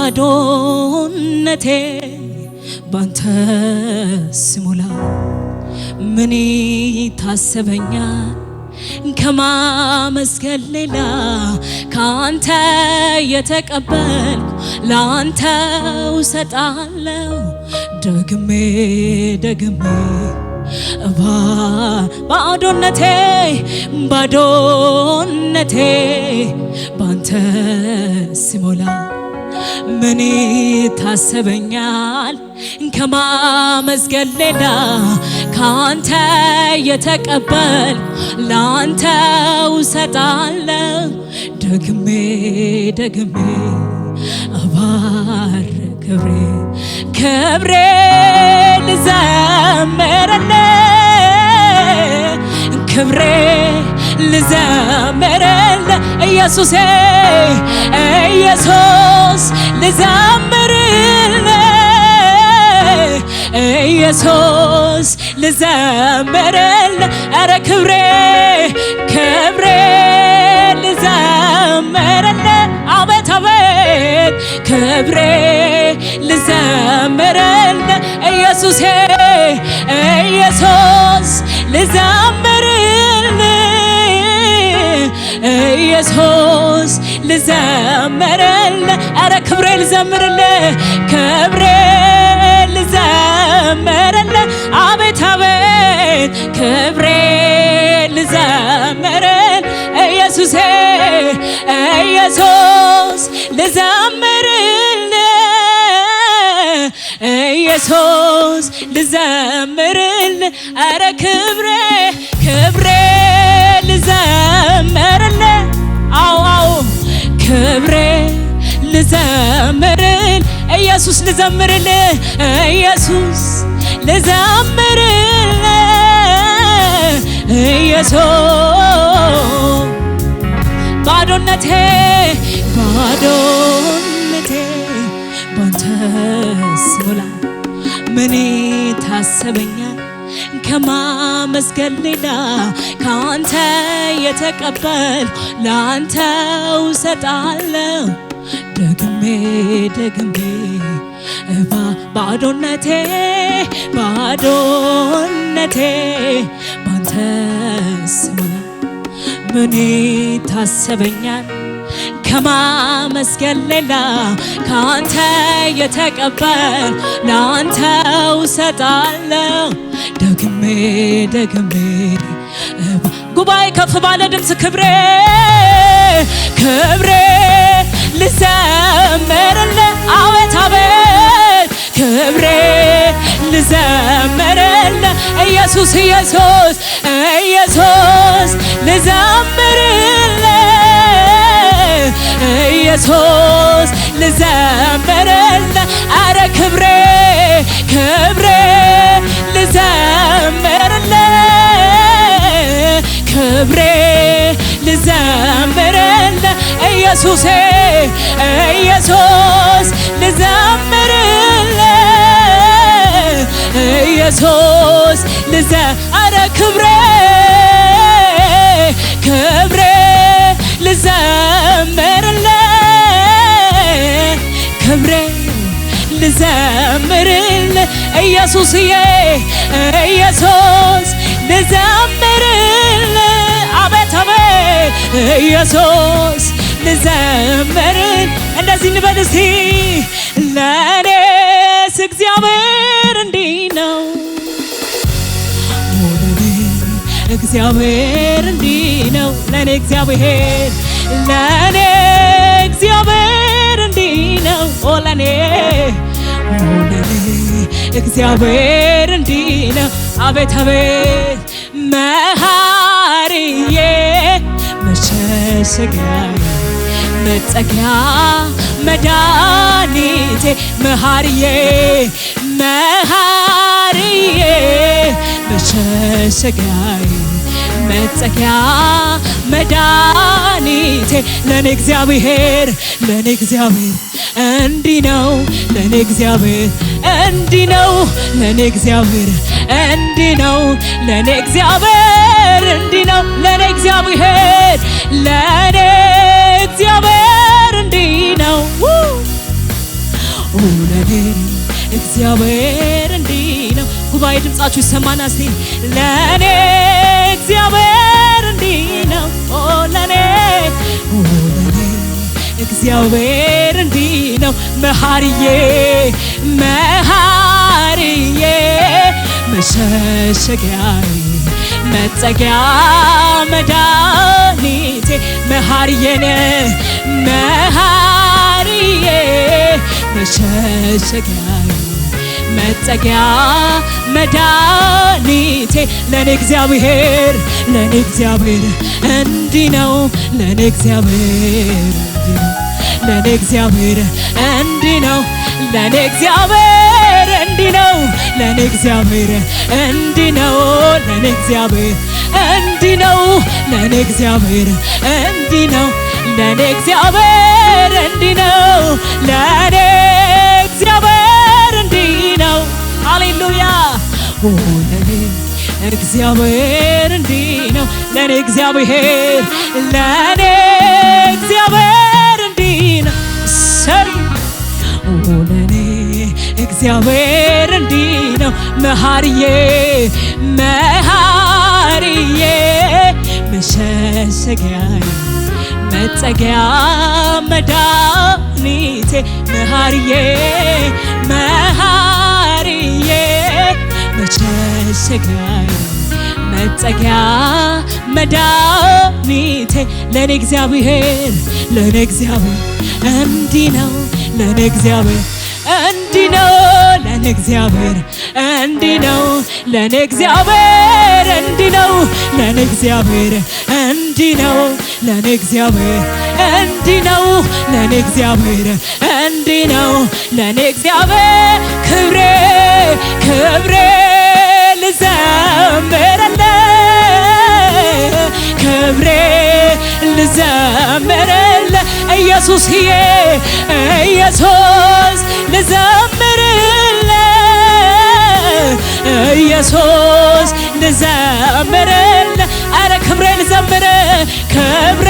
ባዶነቴ ባንተ ሲሞላ ምን ይታሰበኛል ከማመስገን ሌላ ካንተ የተቀበልኩ ላንተው ሰጣለሁ ደግሜ ደግሜ ባዶነቴ ባንተ ሲሞላ ምን ይታሰበኛል ከማመስገን ሌላ ካንተ የተቀበልኩ ላንተው ሰጣለሁ ደግሜ ደግሜ ክብሬ ልዘምርልህ ኢየሱስ ልዘምርልህ ኧረ ክብሬ ልዘምርልህ አቤት አቤት ክብሬ ልዘምርልህ ኢየሱስ ልዘምርልህ ኧረ ክብሬ ልዘምርልህ አቤት አቤት ክብሬ ልዘምርልህ ኢየሱስ ልዘምርልህ ኧረ ክብሬ ልዘምርልህ አዎ ክብሬ ልዘምርልህ ኢየሱስ ልዘምርልህ ባዶነቴ ባንተ ሲሞላ ምን ይታሰበኛል ከማመስገን ሌላ ካንተ የተቀበልኩ ላንተው ሰጣለሁ ደግሜ ደግሜ ባዶነቴ ባንተ ሲሞላ ምን ይታሰበኛል ከማመስገን ሌላ ካንተ የተቀበልኩ ላንተው ሰጣለሁ ደግሜ ደግሜ ጉባኤ ከፍ ባለ ድምፅ ክብሬ ልዘምርልህ አቤት አቤት ክብሬ ልዘምርልህ ኢየሱስ ልዘምርልህ ኧረ ክብሬ ልዘምርልህ ኢየሱስ ልዘምርልህ ኧረ ክብሬ ልዘምርልህ ኢየሱስዬ ልዘምርልህ አቤት አቤት ልዘምርልህ እንደዚህ እንበል እስቲ ለኔስ እግዚአብሔር እንዲህ ነው እግዚአብሔር እንዲህ ነው ለኔ እግዚአብሔር እንዲህ ነው ለኔ እግዚአብሔር እንዲህ ነው አቤት አቤት መሐሪዬ መሸሸጊያዬ መጠጊያ መድኃኒቴ መሐሪዬ መሸሸጊያዬ መጠጊያ መድኃኒቴ ለኔ እግዚአብሔር እንዲህ ነው ለኔ እግዚአብሔር እንዲህ ነው ለኔ እግዚአብሔር እንዲህ ነው ለኔ እግዚአብሔር እንዲህ ነው ለኔ እግዚአብሔር እንዲህ ነው እግዚአብሔር እንዲህ ነው። ጉባኤ ድምጻችሁ ይሰማና እስቲ ለኔ እግዚአብሔር እንዲህ ነው። ለኔ እግዚአብሔር እንዲህ ነው። መሐሪዬ መሐሪዬ መሸሸጊያዬ መጠጊያ መድኃኒቴ መሐሪዬ መሐሪዬ መሸሸጊያዬ መጠጊያ መድኃኒቴ ለኔ እግዚአብሔር እንዲህ ነው። ለኔ እግዚአብሔር ለኔ እግዚአብሔር እንዲህ ነው። ለኔ እግዚአብሔር እንዲህ ነው። ለኔ እግዚአብሔር እንዲህ ነው። ለኔ እግዚአብሔር እንዲህ ነው። ለኔ እግዚአብሔር እንዲህ ነው። ለኔ እግዚአብሔር እንዲህ ነው። ለኔ እግዚአብሔር እንዲህ ነው። ሃሌሉያ ለኔ እግዚአብሔር እንዲህ ነው። ለኔ እግዚአብሔር ለኔ እግዚአብሔር እንዲህ ነው። ለኔ እግዚአብሔር እንዲህ ነው። መሐሪዬ መሐሪዬ መሸሸጊያዬ መጠጊያ መድኃኒቴ መሐሪዬ መሐሪዬ መሸሸጊያዬ መጠጊያ መድኃኒቴ ለኔ እግዚአብሔር እንዲህ ነው። ለኔ እግዚአብሔር እንዲህ ነው። ለኔ እግዚአብሔር እንዲህ ነው። ለኔ እግዚአብሔር እንዲህ ነው። ለኔ እግዚአብሔር እንዲህ ነው። ለኔ እግዚአብሔር እንዲህ ነው። ለኔ እግዚአብሔር እንዲህ ነው። ለኔ እግዚአብሔር ክብሬ ክብሬ ልዘምርልህ ክብሬ ልዘምርልህ ኢየሱስዬ ኢየሱስ ልዘምርልህ ኢየሱስ ልዘምርልህ አረ ክብሬ ልዘምርልህ ክብሬ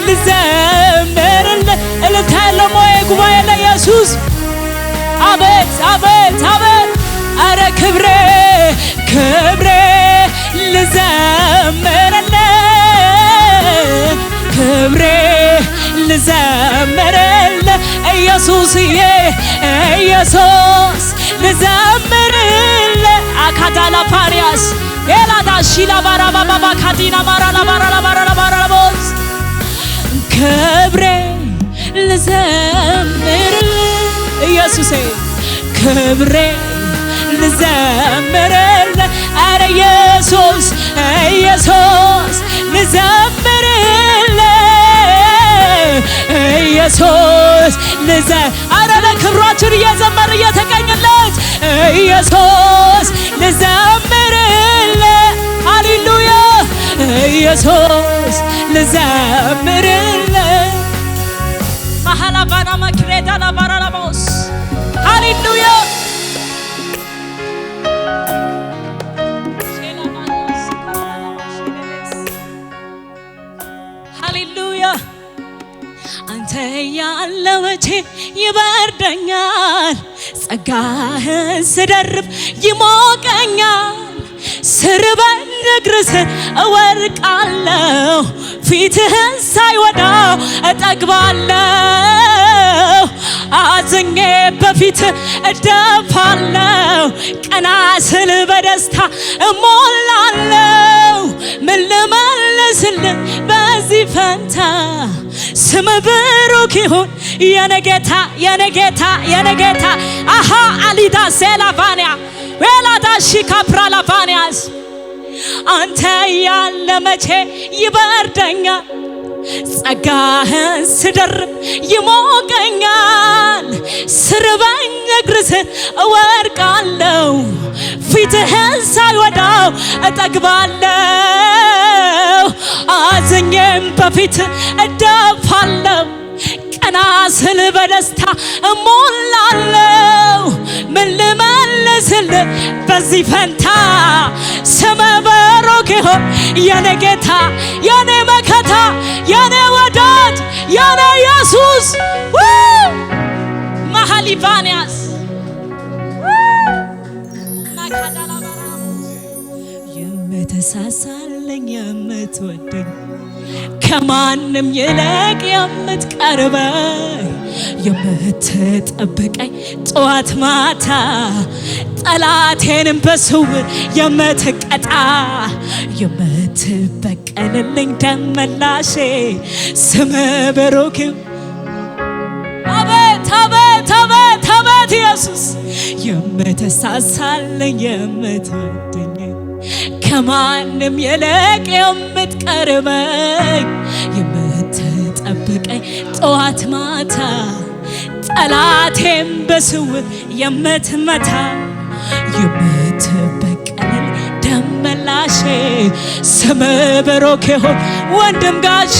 ልዘምርልህ እልልታ ያለው ሞዬ ጉባኤ ለኢየሱስ አቤት አቤት አቤት አረ ክብሬ ክብሬ ልዘምርልህ ክብሬ ልዘምርልህ ኢየሱስዬ ኢየሱስ ልዘምርልህ አካዳላ ፓሪያስ ኤላዳ ሺላ ባራባባ ካዲና ማራላ ባራላ ባራላ ባራቦስ ክብሬ ልዘምርልህ ኢየሱሴ ክብሬ ልዘምርልህ አረ ኢየሱስ ኢየሱስ ልዘምርልህ ኢየሱስ አረ ለክብራችን እየዘመር እየተቀኘለት ኢየሱስ ልዘምርልህ ሃሌሉያ ኢየሱስ ልዘምርልህ ማሃላባና ማክሬዳ ላባራላቦስ ሃሌሉያ ሃሌሉያ አንተ ያለ መቼ ይበርደኛል ጸጋህን ስደርብ ይሞቀኛል ስርበን እግርህ ስር እወርቃለሁ ፊትህን ሳይወዳው እጠግባለሁ አዝኜ በፊት እደፋለሁ ቀና ስል በደስታ እሞላለሁ ምን ልመልስልህ በዚህ ፈንታ ስም ብሩክ ይሁን የኔ ጌታ የኔ ጌታ የኔ ጌታ አሃ አሊዳ ሴላቫኒያ ዌላዳ ሺካፕራላቫኒያስ አንተ ያለ መቼ ይበርደኛል ጸጋህን ስደርብ ይሞቀኛል ስርበኝ እግርህ ስር እወርቃለሁ ፊትህን ሳይወዳው እጠግባለሁ አዝኜም በፊት እደፋለሁ ቀና ስል በደስታ እሞላለሁ ምን ልመልስልህ በዚህ ፈንታ ስም ብሩክ ይሁን የኔ ጌታ የኔ መከታ የኔ ወዳጅ የኔ ኢየሱስ ማሃሊቫኒያስ የምትወደኝ ከማንም ይልቅ የምትቀርበኝ የምትጠብቀኝ ጠዋት ማታ ጠላቴንም በስውር የምትቀጣ የምትበቀልልኝ ደም መላሼ ስምህ ብሩክ አቤት አቤት አቤት አቤት ኢየሱስ የምትሳሳልኝ የምትወደኝ ከማንም ይልቅ የምትቀርበኝ የምትጠብቀኝ ጠዋት ማታ ጠላቴም በስውር የምትመታ የምትበቀል ደም መላሼ ስምህ ብሩክ ይሁን ወንድም ጋሼ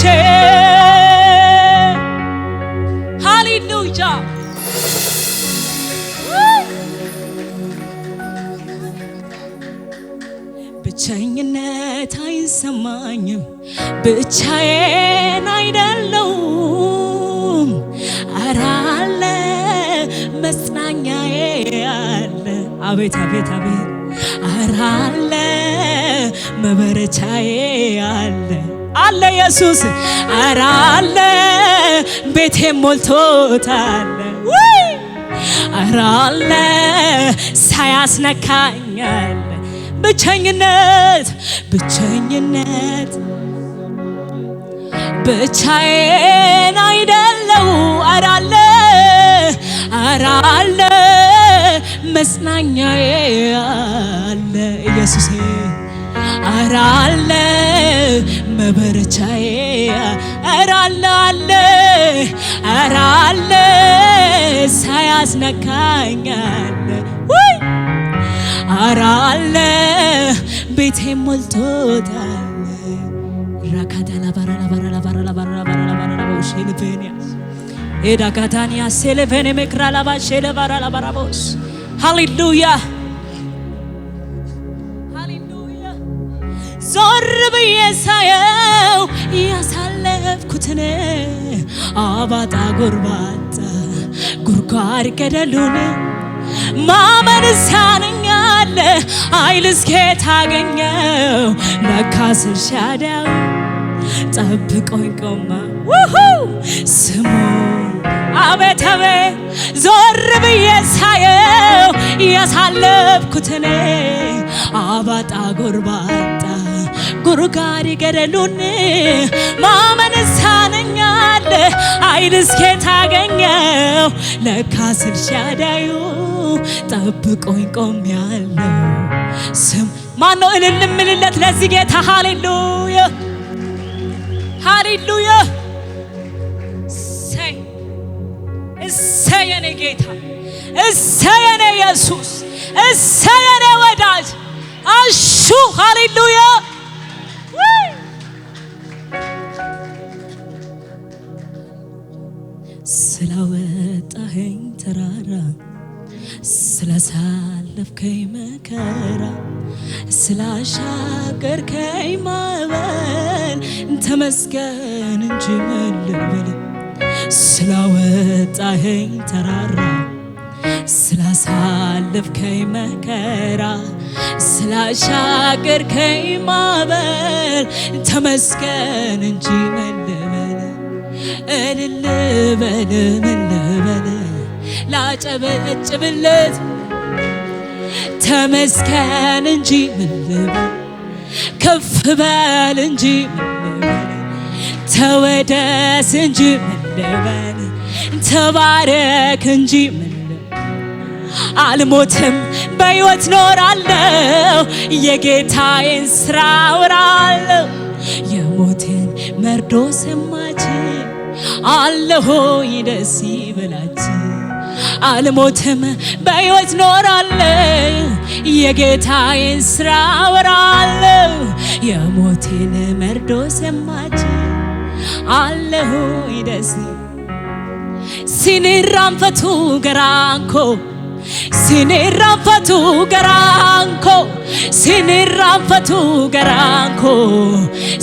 ሃሌሉያ ብቸኝነት አይሰማኝም ብቻዬን አይደለሁም ኧረ አለ መጽናኛዬ አለ አቤት አቤት አቤት ኧረ አለ መበረቻዬ አለ አለ ኢየሱስ ኧረ አለ ቤቴን ሞልቶታል ኧረ አለ ሳያስነካኝ አለ ብቸኝነት ብቻዬን አይደለሁ ኧረ አለ መጽናኛዬ አለ ኢየሱሴ ኧረ አለ መበረቻዬ ኧረ አለ ሳያስነካኝ አለ ኧረ አለ ቤቴን ሞልቶታል ራካዳላ ባራላ ባራላ ባራላ ባራላ ባራላ ባራላ ሼልቬኒያስ ኤዳካታኒያ ሴሌቬኔ መክራላ ባሼለ ባራላ ባራቦስ ሃሌሉያ ሃሌሉያ ዞር ብዬ ሳየው ያሳለፍኩትን አባጣ ጎርባጣ ጉርጓድ ገደሉን ማመን ሳነኛል ኃይል እስከየት አገኘው ለካስ ኤልሻዳይ ጠብቆኝ ቆመ ስሙ አቤት አቤት ዞር ብዬ ሳየው ያሳለፍኩትን አባጣ ጎርባጣ ጉርጓድ ገደሉን ማመን ሳነኛል ኃይል እስከየት አገኘው ለካስ ኤልሻዳይ ጠብቆኝ ቆሜያለሁ ስም ማነው እልል እምልለት ለዚህ ጌታ ሃሌሉያ ሃሌሉያ እሰይ የኔ ጌታ እሰይ የኔ ኢየሱስ እሰይ የኔ ወዳጅ አሹ ሃሌሉያ ስላወጣኸኝ ተራራ ስላሳለፍከኝ መከራ ስላሻገርከኝ ማዕበል ተመስገን እንጂ ምን ልበል ስላወጣኸኝ ተራራ ስላሳለፍከኝ መከራ ስላሻገርከኝ ማዕበል ተመስገን እንጂ ምን ልበል እልል በል ምን ልበል ላጨበጭብለት ተመስገን እንጂ ምን ልበል ከፍ በል እንጂ ምን ልበል ተወደስ እንጂ ምን ልበል ተባረክ እንጂ ምን ልበል አልሞትም በሕይወት ኖራለሁ የጌታዬን ሥራ አወራለሁ የሞቴን መርዶ ሰማች አለሆይ ደስ ይበላችሁ አልሞትም በሕይወት ኖራለሁ የጌታዬን ሥራ አወራለሁ የሞቴን መርዶ ሰማች አለሆይ ደስ ሲኒራንፈቱ ገራንኮ ሲኒራንፈቱ ገራንኮ ሲኒራንፈቱ ገራንኮ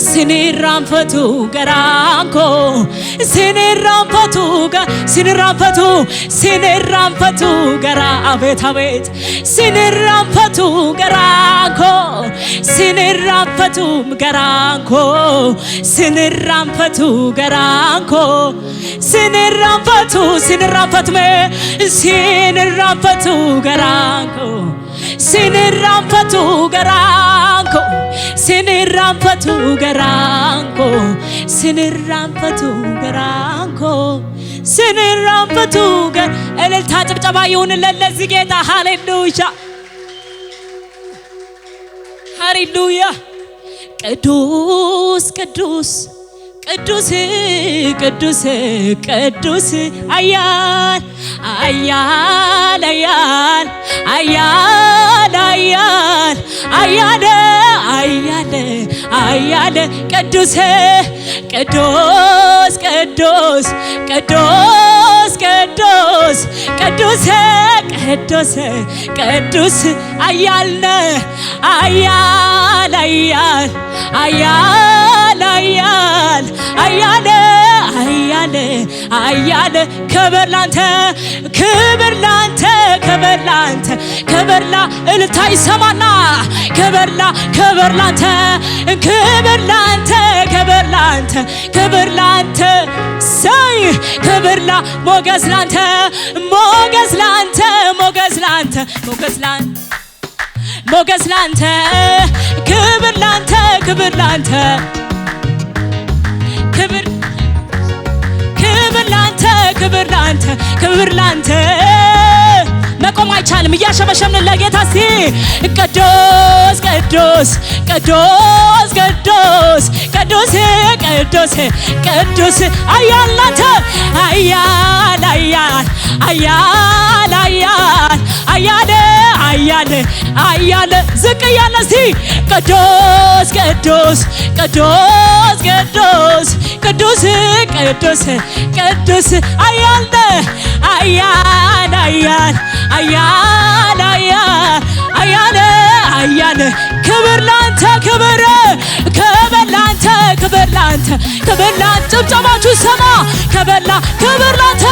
ሲኒራንፈቱ ገራንኮ ሲኒራንፈቱ sinirraanfatu gara abeet abeet sinirraanfatu garaanko sinirraanfatu garaanko sinirraanfatu garaanko sinirraanfatu me sinirraanfatu garaanko sinirraanfatu garaanko sinirraanfatu garaanko sinirraanfatu garaanko sinirraanfatu gar እልልታ ጭብጨባ ይሁንለት ለዚህ ጌታ ሃሌሉያ ሃሌሉያ ቅዱስ ቅዱስ ቅዱስ ቅዱስ ቅዱስ አያል አያል አያል አያል አያል አያል አያል አያል ቅዱስ ቅዱስ ቅዱስ ቅዱስ ቅዱስ ቅዱስ ቅዱስ ቅዱስ አያል አያል አያል አያል አያል አያለ አያለ አያለ ክብር ላንተ ክብር ላንተ ክብር ላንተ ክብር ላ እልልታ ይሰማና ክብር ላንተ ክብር ላንተ ክብር ላንተ ክብር ላንተ ሳይ ክብር ላ ሞገስ ላንተ ሞገስ ላንተ ሞገስ ላንተ ሞገስ ላንተ ሞገስ ላንተ ክብር ላንተ ክብር ላንተ ክብር ላንተ ክብር ላንተ ክብር ላንተ መቆም አይቻልም እያሸበሸብን ለጌታ ሲ ቅዱስ ቅዱስ ቅዱስ ቅዱስ ቅዱስ ቅዱስ ቅዱስ አያል ላንተ አያል አያል አያል አያል አያል አያል አያል ዝቅ እያለ እስቲ ቅዱስ ቅዱስ ቅዱስ ቅዱስ ቅዱስ ቅዱስ ቅዱስ አያል አያል አያል አያል አያል አያል አያል ክብር ላንተ ክብር ላንተ ክብር ላንተ ክብር ላንተ ጭብጨባችሁ ሰማ ክብር ላንተ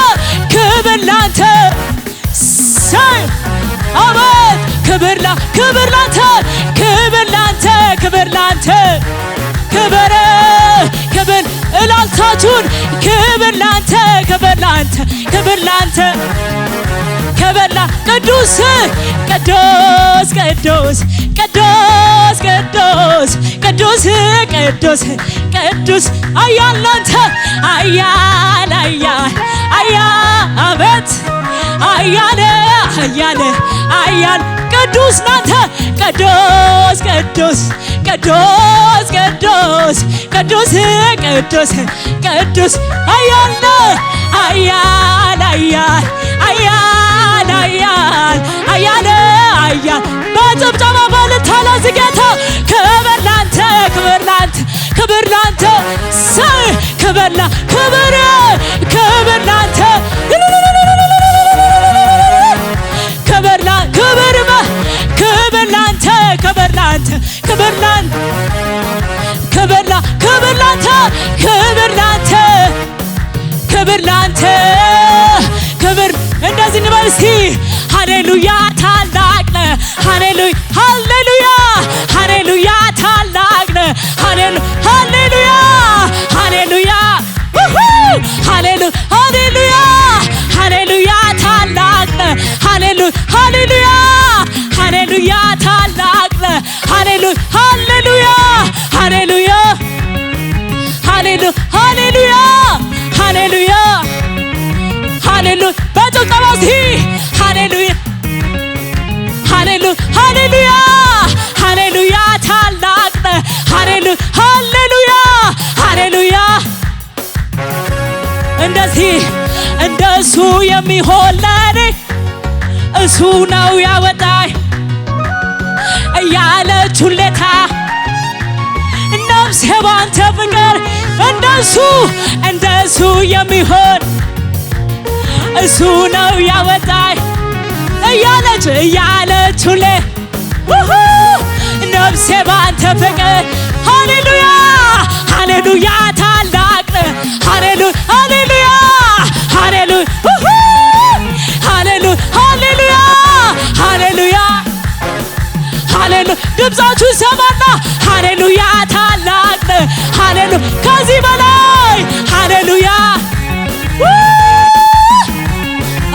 ክብር ላንተ ሳይ አቤት ክብር ላንተ ክብር ላንተ ክብር ላንተ ክብር እላልታችሁን ክብር ላንተ ክብር ላንተ ክብር ላንተ ክብር ቅዱስ ቅዱስ ቅዱስ ቅዱስ ቅዱስ ቅዱስ ቅዱስ ቅዱስ አያል ላንተ አያል አያል አያል አቤት አያል አያል አያል ቅዱስ ላንተ ቅዱስ ቅዱስ ቅዱስ ቅዱስ ቅዱስ ቅዱስ ቅዱስ አያል አያል አያል አያል አያል አያል አያል በጭብጨባ በእልልታ ለዚህ ጌታ ክብር ላንተ ክብር ላንተ ክብር ላንተ ሳይ ክብር ላንተ ክብር ላንተ ክብር ላንተ ክብር ላንተ ክብር ላንተ ክብር ላንተ ክብር ላንተ ክብር ላንተ ክብር ላንተ ክብር እንደዚህ እንበል እስቲ ሃሌሉያ ታላቅ ነህ ሃሌሉያ ሃሌሉያ ሃሌሉያ ታላቅ ነህ ሃሌሉያ ሃሌሉያ ሃሌሉያ ሃሌሉያ ሃሌሉያ ታላቅ ነህ ሃሌሉያ ሃሌሉያ ሃሌሉያ ታላቅ ነህ ሃሌሉያ ሃሌሉያ ሃሌሉያ ሃሌሉያ ሃሌሉያ ሃሌሉያ ሃሌሉያ በጭብጨባ እስቲ ሃሌሉያ ሃሌሉያ ሃሌሉያ ሃሌሉያ ታላቅ ነህ ሃሌሉያ ሃሌሉያ ሃሌሉያ እንደዚህ እንደሱ የሚሆን ለኔ እሱ ነው ያወጣኝ እያለች ሁሌታ ነፍሴ ባንተ ፍቅር እንደሱ የሚሆን እሱ ነው ያወጣኝ እያለች ሁሌ ነፍሴ ባንተ ፍቅር ሃሌሉያ ሃሌሉያ ታላቅ ሃሌሉያ ሃሌሉያ ሃሌሉያ ሃሌሉያ ሃሌሉያ ሃሌሉያ ሃሌሉያ ድምፃችሁ ሰማና ሃሌሉያ ታላቅ ሃሌሉያ ከዚህ በላይ ሃሌሉያ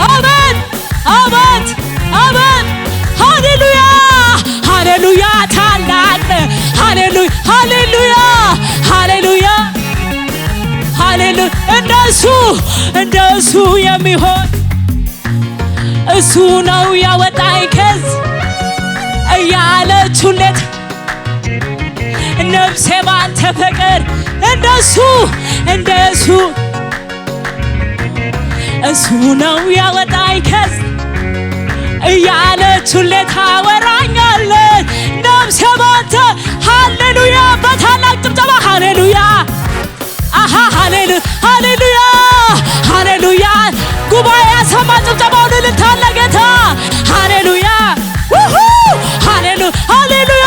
አሜን አሜን አሜን ሃሌሉያ ሃሌሉያ ታላቅ ሃሌሉያ ሃሌሉያ ሃሌሉያ ሃሌሉያ እንደሱ የሚሆን እሱ ነው ያወጣኝ ከዚህ እያለችለት ነፍሴ ባንተ ፍቅር እንደሱ እሱ ነው ያወጣኝ ከዚህ እያለችለት ታወራኛለች ነፍሴ ባንተ ሃሌሉያ በታላቅ ጭብጨባ ሃሌሉያ አሃ ሃሌሉያ ሃሌሉያ ሃሌሉያ ጉባኤ ያሰማ ጭብጨባውን ልታለ ጌታ ሃሌሉያ ሃሌሉያ ሃሌሉያ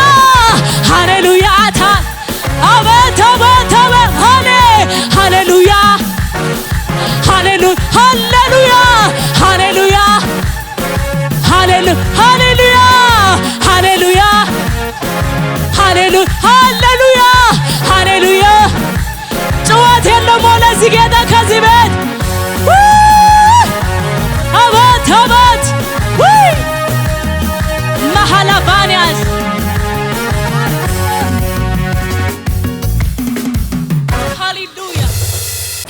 ሃሌሉያ አቤት አቤት አቤት ሃሌሉያ ሃሌሉያ ሃሌሉያ ሃሌሉያ ሃሌሉያ ሃሌሉያ ሃሌሉያ ሃሌሉያ ሃሌሉያ ሃሌሉያ ጭዋት የለም ለዚህ ጌታ ከዚህ ቤት አቤት አቤት መሐላባንያስ ሃሌሉያ።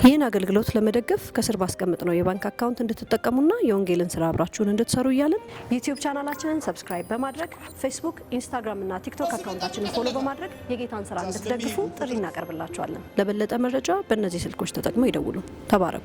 ይህን አገልግሎት ለመደገፍ ከስር ባስቀምጥነው የባንክ አካውንት እንድትጠቀሙና የወንጌልን ስራ አብራችሁን እንድትሰሩ እያልን ዩቲዩብ ቻናላችንን ሰብስክራይብ በማድረግ ፌስቡክ፣ ኢንስታግራም እና ቲክቶክ አካውንታችንን ፎሎ በማድረግ የጌታን ስራ እንድትደግፉ ጥሪ እናቀርብላችኋለን። ለበለጠ መረጃ በእነዚህ ስልኮች ተጠቅመው ይደውሉ። ተባረኩ።